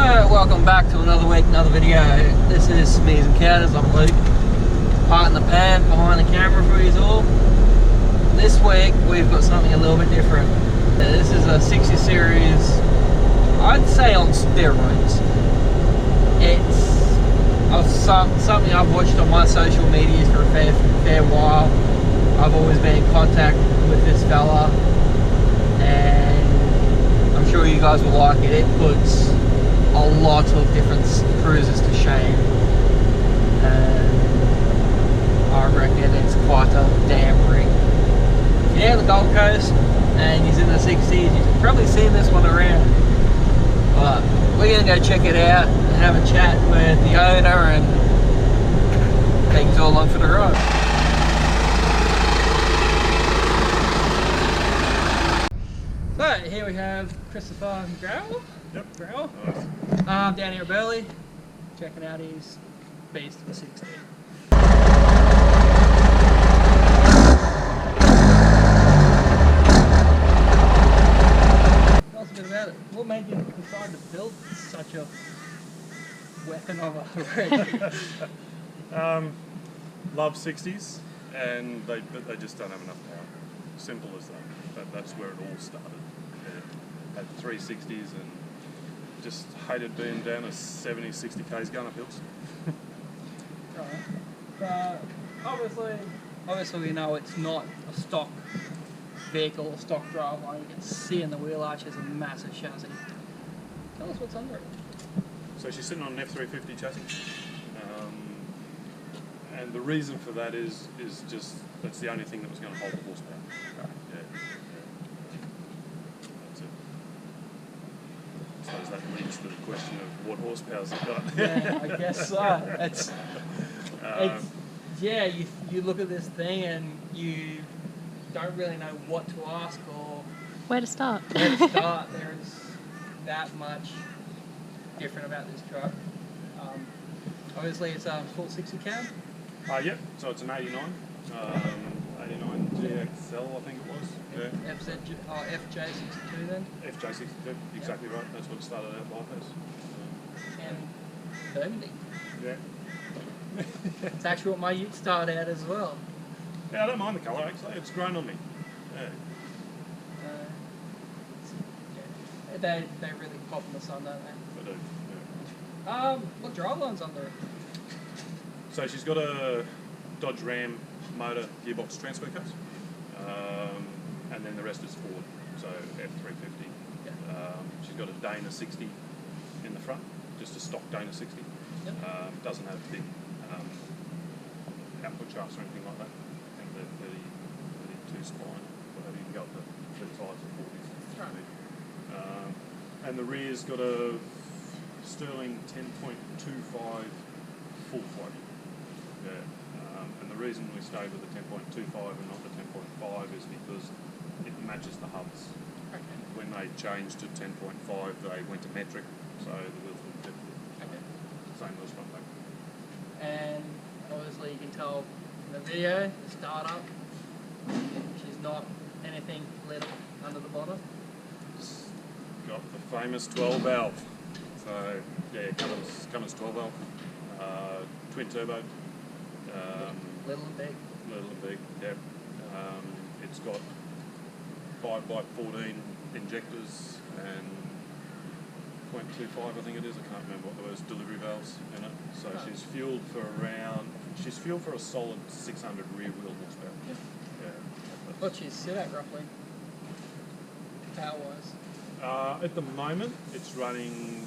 Welcome back to another week, another video. This is Schmity's Encounters. I'm Luke, part in the pan, behind the camera for you all. This week we've got something a little bit different. This is a 60 series, I'd say on steroids. It's something I've watched on my social medias for a fair while. I've always been in contact with this fella, and I'm sure you guys will like it. It puts a lot of different cruisers to shame, and I reckon it's quite a damn rig. If you're down the Gold Coast and he's in the 60s, you've probably seen this one around. But we're going to go check it out and have a chat with the owner and take us all along for the ride. So here we have Christopher Growell. Yep. Growell. Nice. Down here at Burley, checking out his beast of a 60. Tell us a bit about it. What made you decide to build such a weapon of a rig? Love 60s, and they just don't have enough power. Simple as that. That's where it all started. Yeah. Had 360s and just hated being down to 70, 60 k's going up hills. Right. Obviously we know it's not a stock vehicle or stock driveline. You can see in the wheel arch there's a massive chassis. Tell us what's under it. So she's sitting on an F350 chassis. And the reason for that is just that's the only thing that was going to hold the horsepower. Right. Yeah. That's it. So suppose that leads to the question of what horsepower's it got. Yeah, I guess so. It's yeah, you look at this thing and you don't really know what to ask or where to start. Where to start. There is that much different about this truck. Obviously it's a full 60 cab. Yep, so it's an 89 GXL, I think it was. Yeah. FJ62 then? FJ62, exactly right. That's what it started out like as. And burgundy. Yeah. It's actually what my ute started out as well. Yeah, I don't mind the colour actually. It's grown on me. Yeah. They really pop in the sun, don't they? They do. Yeah. What driveline's under it? So she's got a Dodge Ram motor gearbox transfer case, and then the rest is Ford, so F350. Yeah. She's got a Dana 60 in the front, just a stock Dana 60. Yep. Doesn't have big output shafts or anything like that. I think they're 32 spline, whatever, you can go up to 35s or 40s. Right. And the rear's got a Sterling 10.25 full floating. Yeah. And the reason we stayed with the 10.25 and not the 10.5 is because it matches the hubs. Okay. When they changed to 10.5, they went to metric, so the wheels were different. Okay. Same wheels front back. And obviously you can tell in the video, the startup, she's not anything little under the bonnet. It's got the famous 12 valve. So yeah, Cummins 12 valve, twin turbo. Little and big. Little and big, yeah. It's got 5x14 injectors and 0.25, I think it is. I can't remember what those delivery valves in it. So she's fueled for a solid 600 rear wheel horsepower. Yeah. What's she sit at roughly? Power wise? At the moment, it's running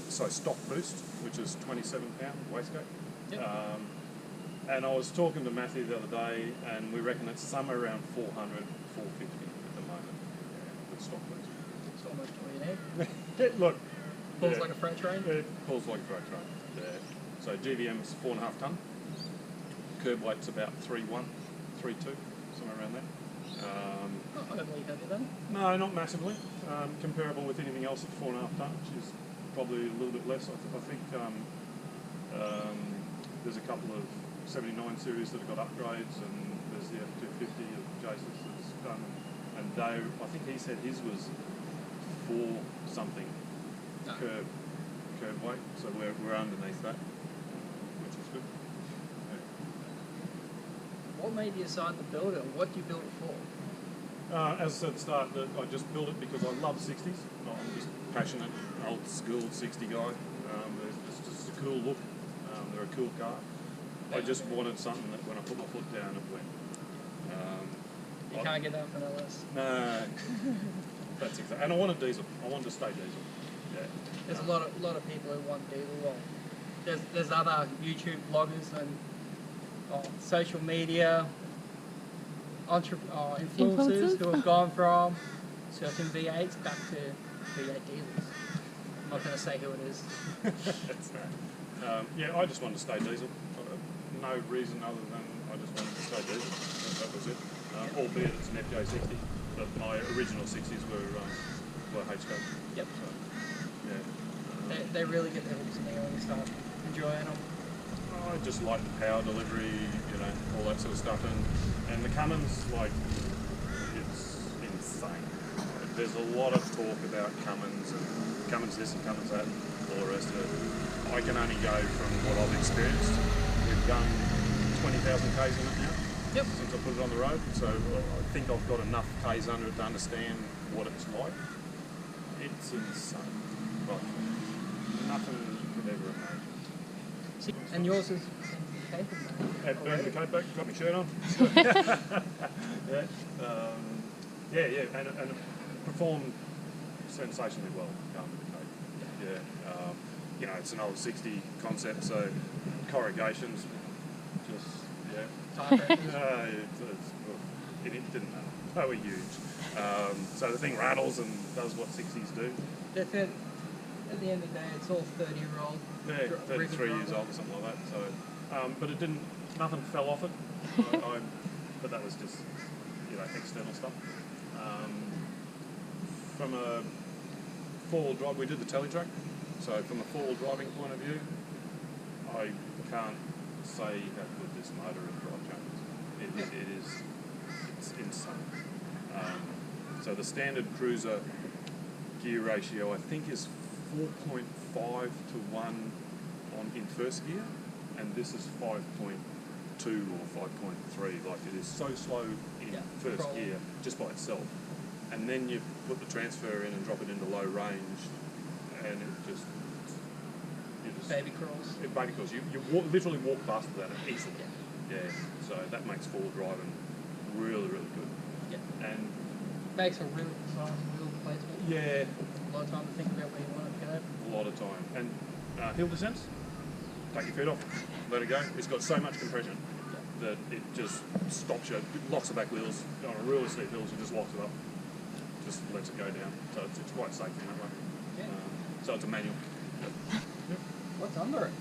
stock boost, which is 27 pound wastegate. Yep. And I was talking to Matthew the other day, and we reckon it's somewhere around 400, 450 at the moment with stock boost. It's almost all you need. Look. Pulls like a freight train? It pulls like a freight train. Yeah. So GVM's 4.5 tonne. Curb weight's about 3.1, 3.2, somewhere around there. Not overly heavy then? No, not massively. Comparable with anything else at 4.5 tonne, which is probably a little bit less. I think there's a couple of 79 series that have got upgrades, and there's the F250 of Jason's that's done. And Dave, I think he said his was 4 something curb. curb weight, so we're underneath that, which is good. What made you decide to build it? What did you build it for? As I said at the start, I just built it because I love 60s. I'm just passionate, old school 60 guy. It's just a cool look. They're a cool car. I just wanted something that when I put my foot down, it went. You can't get that from LS. No, that's exactly. And I wanted diesel. I wanted to stay diesel. Yeah. There's a lot of people who want diesel. Well, there's other YouTube bloggers and social media influencers who have gone from certain V8s back to V8 diesels. I'm not going to say who it is. That's right. Yeah, I just wanted to stay diesel. No reason other than I just wanted to stay diesel. That was it. Albeit it's an FJ60, but my original 60s were HK. Yep. So, yeah. They really get their hooks in there when you start enjoying them. I just like the power delivery, all that sort of stuff, and the Cummins, it's insane. There's a lot of talk about Cummins and Cummins this and Cummins that, all the rest of it. I can only go from what I've experienced. We've done 20,000 Ks in it now. Yep. Since I put it on the road, so I think I've got enough Ks under it to understand what it's like. It's insane. Like, nothing you could ever imagine. And yours is capable. Burn the coat back, got my shirt on. Yeah, and it performed sensationally well going with the coat. Yeah, it's an old 60 concept, so corrugations, just, yeah. It didn't matter. They were huge. So the thing rattles and does what 60s do. That's it. At the end of the day, it's all 30-year-old. Yeah, 33 years old or something like that. So, but it didn't. Nothing fell off it. But that was just, external stuff. From a four-wheel drive, we did the teletrack. So from a four-wheel driving point of view, I can't say how good this motor and drivetrain is. It's insane. So the standard cruiser gear ratio, I think, is 4.5 to 1 in first gear, and this is 5.2 or 5.3. Like, it is so slow in first gear just by itself, and then you put the transfer in and drop it into low range, and it just baby crawls. Baby crawls. You literally walk past that easily. Yeah. So that makes four-wheel driving really, really good. Yeah. And makes a really precise wheel placement. Yeah. A lot of time to think about where you want to go. A lot of time. And hill descents, take your feet off, let it go. It's got so much compression that it just stops you. It locks the back wheels. On a really steep hills, it just locks it up. Just lets it go down. So it's quite safe in that way. Yeah. So it's a manual. Yep. What's under it?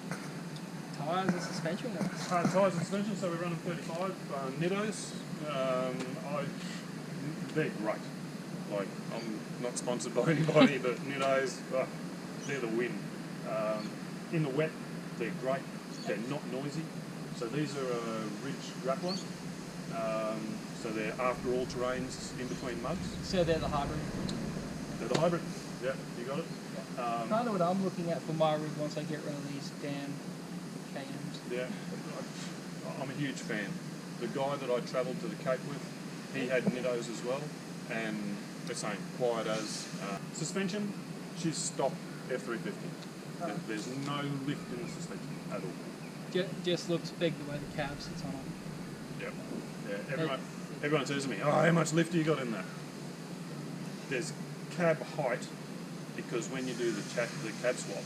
Tyres and suspension? Tyres and suspension, so we're running 35 Nittos. They're great. Like, I'm not sponsored by anybody, but Nittos, they're the win. In the wet, they're great. They're not noisy. So these are a Ridge Grappler. So they're after all terrains in between muds. So they're the hybrid? They're the hybrid. Yeah, you got it. Kind of what I'm looking at for my rig once I get rid of these damn KMs. Yeah, I'm a huge fan. The guy that I travelled to the Cape with, he had Nittos as well, and the same, quiet as. Suspension, she's stock F350. There's no lift in the suspension at all. Just looks big the way the cab sits on it. Yep. Yeah, everyone says to me, oh, how much lift do you got in that? There's cab height, because when you do the cab swap,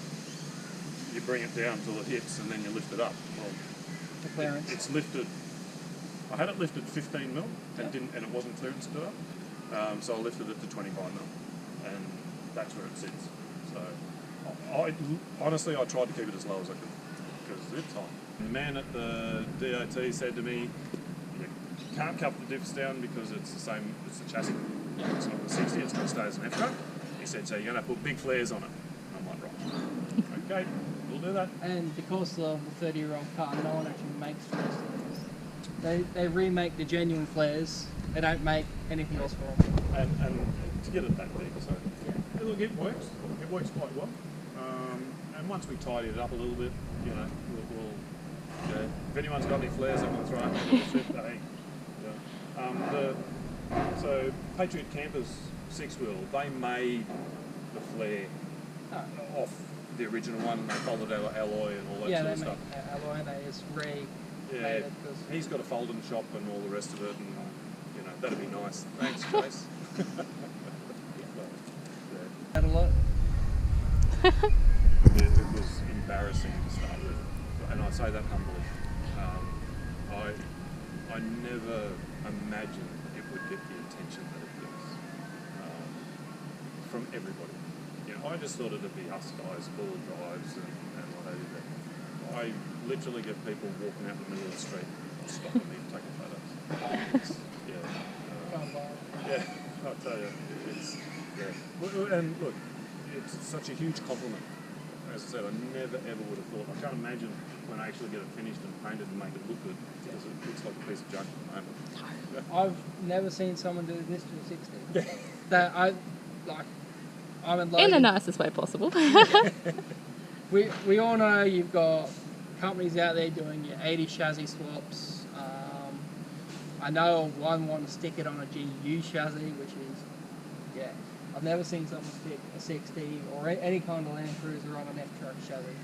you bring it down till it hits and then you lift it up. Well, the clearance. It's lifted. I had it lifted 15 mil and it wasn't clearance to up. So I lifted it to 25 mil, and that's where it sits. So honestly, I tried to keep it as low as I could because it's hot. The man at the DOT said to me, "You can't cut the diffs down because it's the same. It's the chassis. It's not the 60. It's going to stay as an F truck." He said, "So you're going to put big flares on it." And I'm like, "Right, okay, we'll do that." And because of the 30-year-old car, no one actually makes flares. They remake the genuine flares. They don't make anything else for them. And to get it that big, so look, it works. It works quite well. And and once we tidy it up a little bit, you know, we'll if anyone's got any flares I can throw in the ship, hey. So Patriot Campers 6-wheel, they made the flare off the original one, and they folded out alloy and all that sort of stuff. Yeah, they made alloy and they just remade it. He's got a folding shop and all the rest of it, and you know, that'd be nice. Thanks, Chase. Had a lot. It was embarrassing to start with, and I say that humbly. I never imagined it would get the attention that it does from everybody. You know, I just thought it'd be us guys, full drives and what have you. But I literally get people walking out in the middle of the street, stopping me and taking photos. Yeah, I'll tell you, and look, it's such a huge compliment. As I said, I never ever would have thought. I can't imagine when I actually get it finished and painted and make it look good, because it looks like a piece of junk at the moment. I've never seen someone do this to a 60. That I'm in love. In the nicest way possible. We all know you've got companies out there doing your 80 chassis swaps. I know of one wanting to stick it on a GU chassis, which is, I've never seen someone stick a 60 or any kind of Land Cruiser on an F-truck chassis.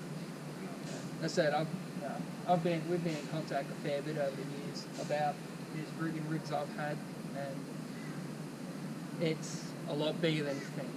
As I said, we've been in contact a fair bit over the years about these friggin' rigs I've had, and it's a lot bigger than you think.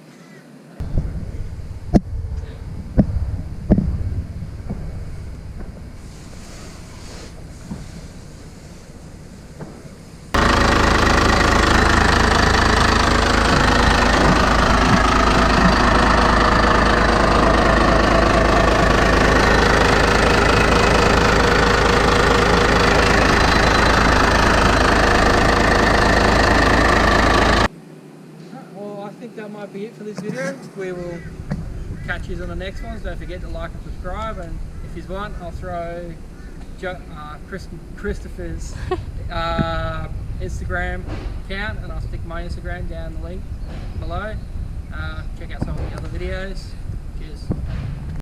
That might be it for this video. We will catch you on the next ones. Don't forget to like and subscribe, and if you want, I'll throw Christopher's Instagram account, and I'll stick my Instagram down the link below. Check out some of the other videos.